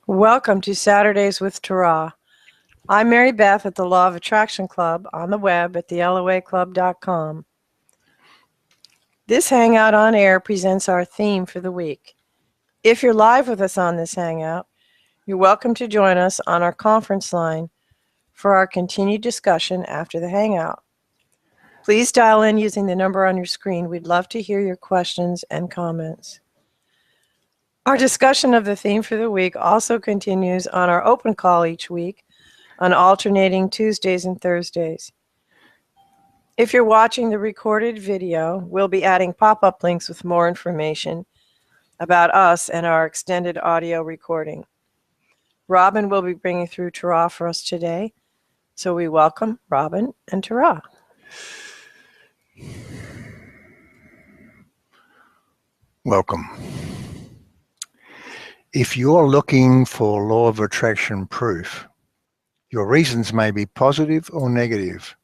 Welcome to Saturdays with Tara. I'm Mary Beth at the Law of Attraction Club on the web at theloaclub.com. This Hangout on Air presents our theme for the week. If you're live with us on this Hangout, you're welcome to join us on our conference line for our continued discussion after the Hangout. Please dial in using the number on your screen. We'd love to hear your questions and comments. Our discussion of the theme for the week also continues on our open call each week on alternating Tuesdays and Thursdays. If you're watching the recorded video, we'll be adding pop-up links with more information about us and our extended audio recording. Robin will be bringing through Tara for us today, so we welcome Robin and Tara. Welcome. If you're looking for law of attraction proof, your reasons may be positive or negative.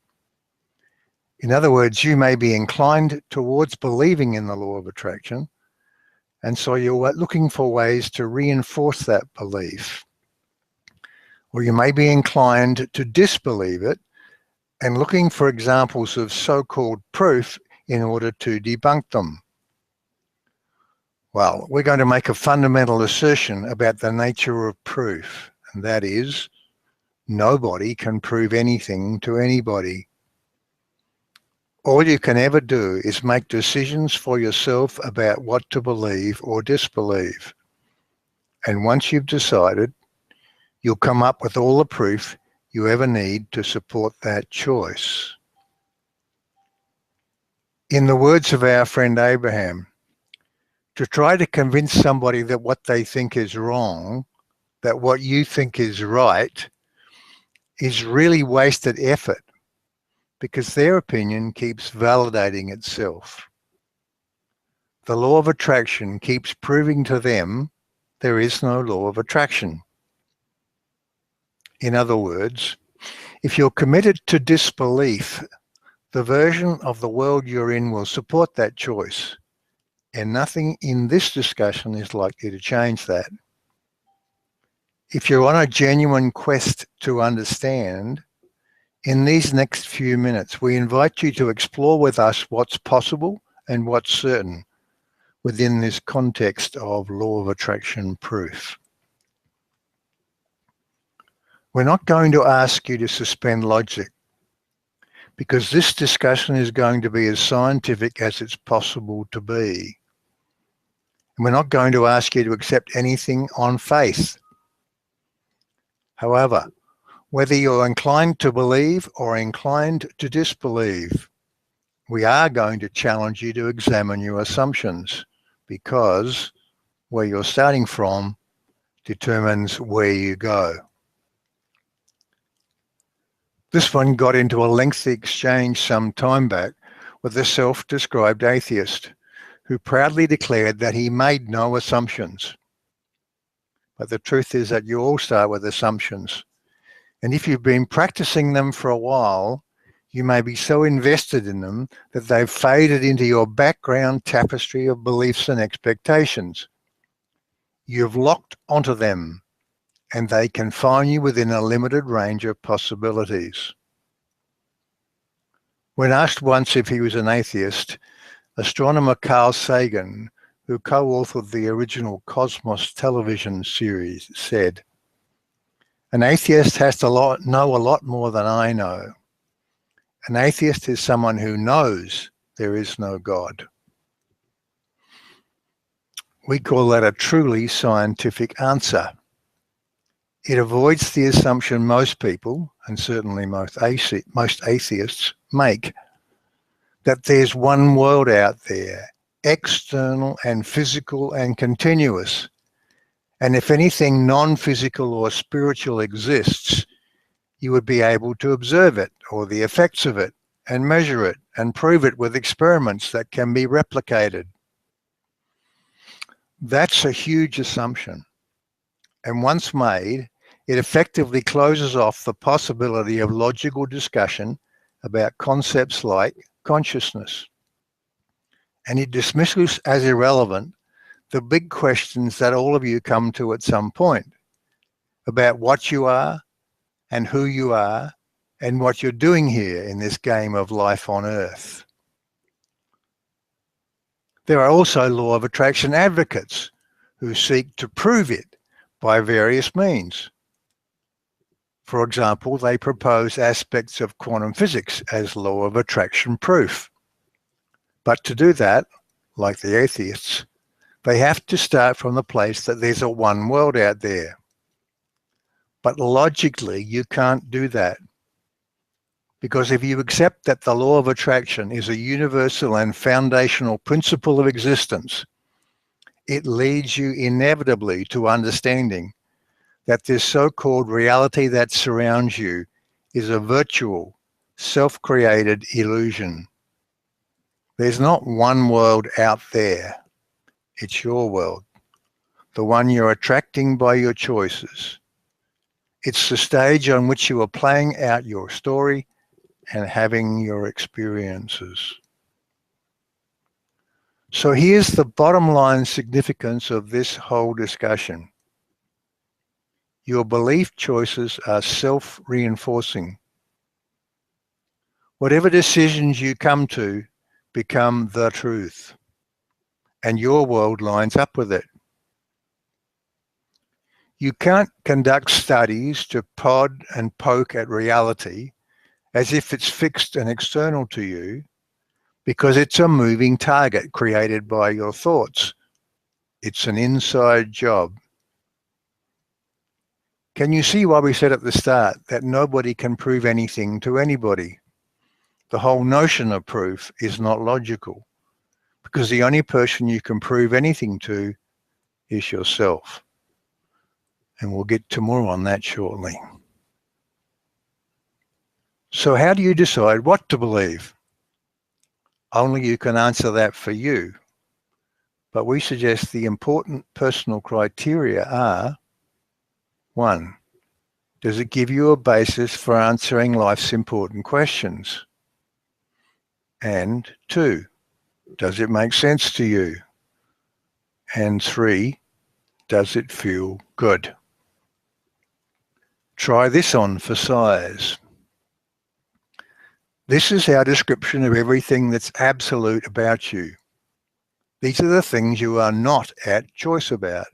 In other words, you may be inclined towards believing in the law of attraction, and so you're looking for ways to reinforce that belief. Or you may be inclined to disbelieve it and looking for examples of so-called proof in order to debunk them. Well, we're going to make a fundamental assertion about the nature of proof, and that is, nobody can prove anything to anybody. All you can ever do is make decisions for yourself about what to believe or disbelieve. And once you've decided, you'll come up with all the proof you ever need to support that choice. In the words of our friend Abraham, to try to convince somebody that what they think is wrong, that what you think is right, is really wasted effort because their opinion keeps validating itself. The law of attraction keeps proving to them there is no law of attraction. In other words, if you're committed to disbelief, the version of the world you're in will support that choice. And nothing in this discussion is likely to change that. If you're on a genuine quest to understand, in these next few minutes, we invite you to explore with us what's possible and what's certain within this context of law of attraction proof. We're not going to ask you to suspend logic, because this discussion is going to be as scientific as it's possible to be. We're not going to ask you to accept anything on faith. However, whether you're inclined to believe or inclined to disbelieve, we are going to challenge you to examine your assumptions, because where you're starting from determines where you go. This one got into a lengthy exchange some time back with a self-described atheist who proudly declared that he made no assumptions. But the truth is that you all start with assumptions. And if you've been practicing them for a while, you may be so invested in them that they've faded into your background tapestry of beliefs and expectations. You've locked onto them, and they confine you within a limited range of possibilities. When asked once if he was an atheist, astronomer Carl Sagan, who co-authored the original Cosmos television series, said, "An atheist has to know a lot more than I know. An atheist is someone who knows there is no God." We call that a truly scientific answer. It avoids the assumption most people, and certainly most atheists, make, that there's one world out there, external and physical and continuous. And if anything non-physical or spiritual exists, you would be able to observe it or the effects of it and measure it and prove it with experiments that can be replicated. That's a huge assumption. And once made, it effectively closes off the possibility of logical discussion about concepts like consciousness. And it dismisses as irrelevant the big questions that all of you come to at some point. about what you are and who you are and what you're doing here in this game of life on Earth. There are also law of attraction advocates who seek to prove it by various means. For example, they propose aspects of quantum physics as law of attraction proof. But to do that, like the atheists, they have to start from the place that there's a one world out there. But logically, you can't do that. Because if you accept that the law of attraction is a universal and foundational principle of existence, it leads you inevitably to understanding that this so-called reality that surrounds you is a virtual, self-created illusion. There's not one world out there. It's your world, the one you're attracting by your choices. It's the stage on which you are playing out your story and having your experiences. So here's the bottom line significance of this whole discussion. Your belief choices are self-reinforcing. Whatever decisions you come to become the truth, and your world lines up with it. You can't conduct studies to prod and poke at reality as if it's fixed and external to you, because it's a moving target created by your thoughts. It's an inside job. Can you see why we said at the start that nobody can prove anything to anybody? The whole notion of proof is not logical, because the only person you can prove anything to is yourself. And we'll get to more on that shortly. So how do you decide what to believe? Only you can answer that for you. But we suggest the important personal criteria are: 1, does it give you a basis for answering life's important questions? And 2, does it make sense to you? And 3, does it feel good? Try this on for size. This is our description of everything that's absolute about you. These are the things you are not at choice about.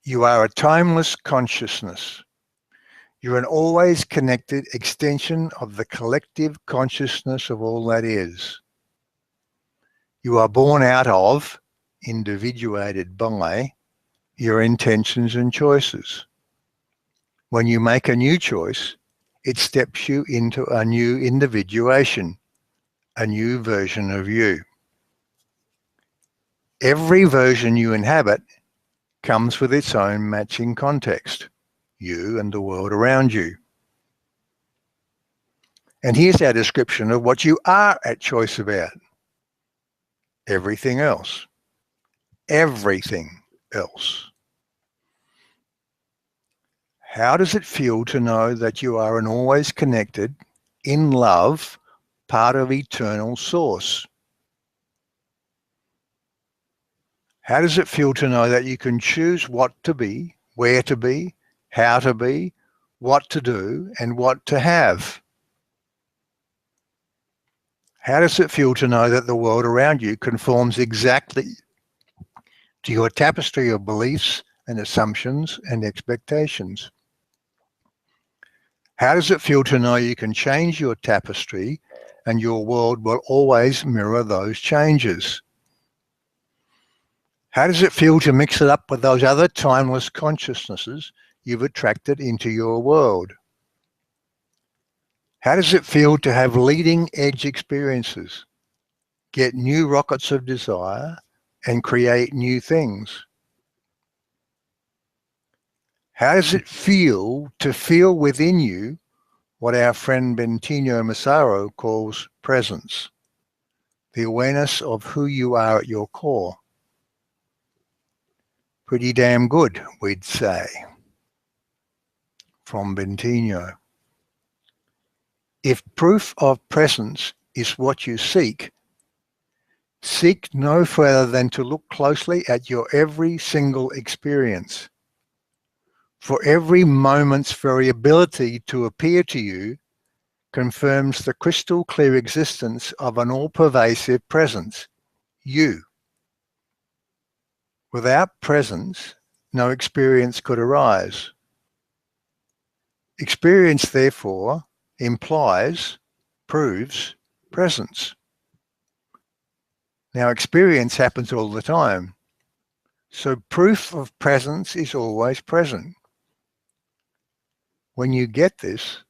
You are a timeless consciousness. You're an always connected extension of the collective consciousness of all that is. You are born out of, individuated by, your intentions and choices. When you make a new choice, it steps you into a new individuation, a new version of you. Every version you inhabit comes with its own matching context, you and the world around you. And here's our description of what you are at choice about. Everything else. Everything else. How does it feel to know that you are an always connected, in love, part of eternal source? How does it feel to know that you can choose what to be, where to be, how to be, what to do, and what to have? How does it feel to know that the world around you conforms exactly to your tapestry of beliefs and assumptions and expectations? How does it feel to know you can change your tapestry and your world will always mirror those changes? How does it feel to mix it up with those other timeless consciousnesses you've attracted into your world? How does it feel to have leading edge experiences, get new rockets of desire, and create new things? How does it feel to feel within you what our friend Bentinho Massaro calls presence, the awareness of who you are at your core? Pretty damn good, we'd say, from Bentinho. If proof of presence is what you seek, seek no further than to look closely at your every single experience, For every moment's variability to appear to you confirms the crystal clear existence of an all-pervasive presence, you. Without presence, no experience could arise. Experience, therefore, implies, proves presence. Now, experience happens all the time, so proof of presence is always present. When you get this,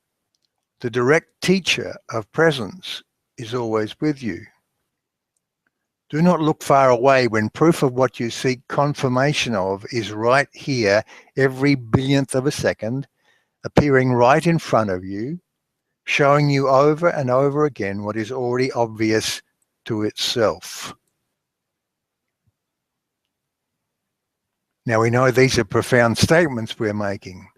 the direct teacher of presence is always with you. Do not look far away when proof of what you seek confirmation of is right here every billionth of a second, appearing right in front of you, showing you over and over again what is already obvious to itself. Now we know these are profound statements we're making.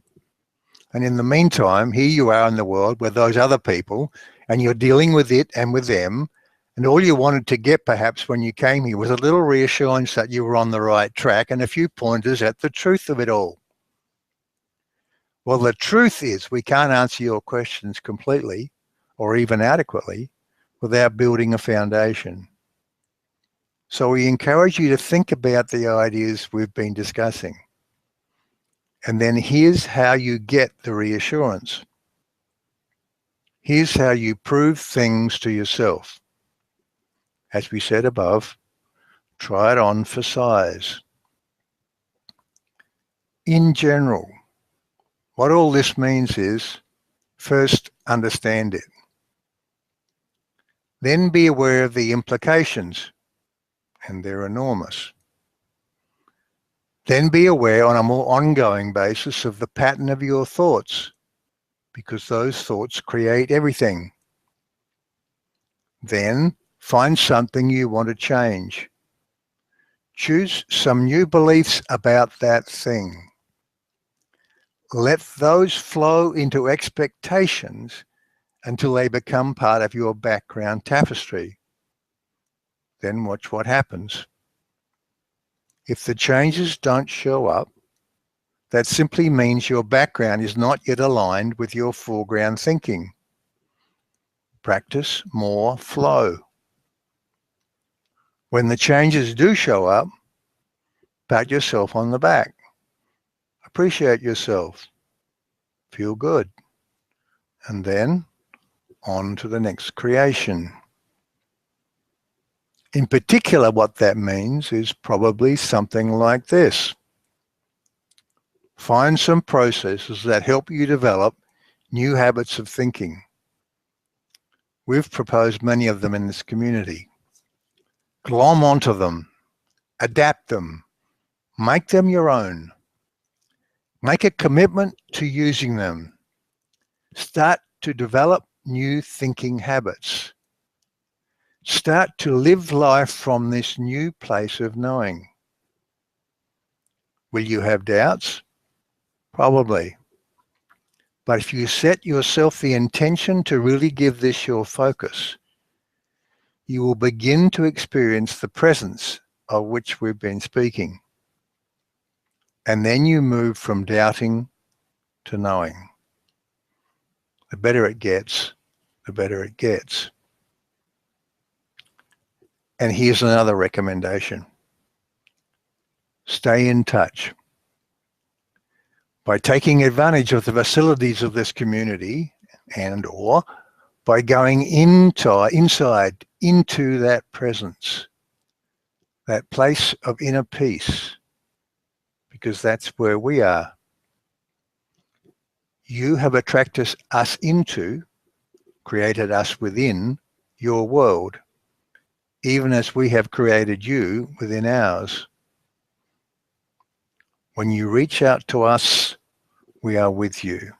And in the meantime, here you are in the world with those other people, and you're dealing with it and with them. And all you wanted to get perhaps when you came here was a little reassurance that you were on the right track and a few pointers at the truth of it all. Well, the truth is we can't answer your questions completely or even adequately without building a foundation. So we encourage you to think about the ideas we've been discussing. And then here's how you get the reassurance. Here's how you prove things to yourself. As we said above, try it on for size. In general, what all this means is, first, understand it. Then be aware of the implications, and they're enormous. Then be aware on a more ongoing basis of the pattern of your thoughts, because those thoughts create everything. Then find something you want to change. Choose some new beliefs about that thing. Let those flow into expectations until they become part of your background tapestry. Then watch what happens. If the changes don't show up, that simply means your background is not yet aligned with your foreground thinking. Practice more flow. When the changes do show up, pat yourself on the back. Appreciate yourself. Feel good. And then on to the next creation. In particular, what that means is probably something like this. Find some processes that help you develop new habits of thinking. We've proposed many of them in this community. Glom onto them, adapt them, make them your own. Make a commitment to using them. Start to develop new thinking habits. Start to live life from this new place of knowing. Will you have doubts? Probably. But if you set yourself the intention to really give this your focus, you will begin to experience the presence of which we've been speaking. And then you move from doubting to knowing. The better it gets, the better it gets. And here's another recommendation. Stay in touch. By taking advantage of the facilities of this community and/or by going inside into that presence, that place of inner peace, because that's where we are. You have attracted us into, created us within your world, even as we have created you within ours. When you reach out to us, we are with you.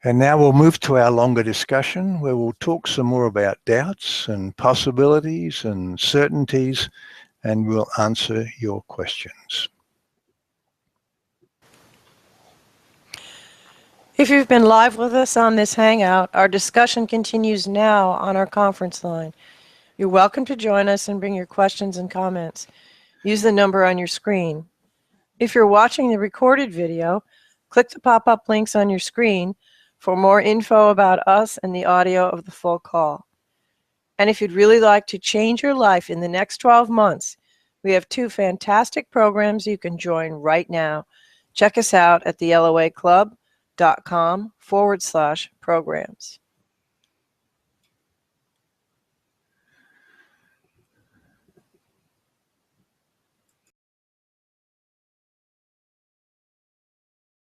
And now we'll move to our longer discussion where we'll talk some more about doubts and possibilities and certainties, and we'll answer your questions. If you've been live with us on this Hangout, our discussion continues now on our conference line. You're welcome to join us and bring your questions and comments. Use the number on your screen. If you're watching the recorded video, click the pop-up links on your screen for more info about us and the audio of the full call. And if you'd really like to change your life in the next 12 months, we have 2 fantastic programs you can join right now. Check us out at theloaclub.com/programs.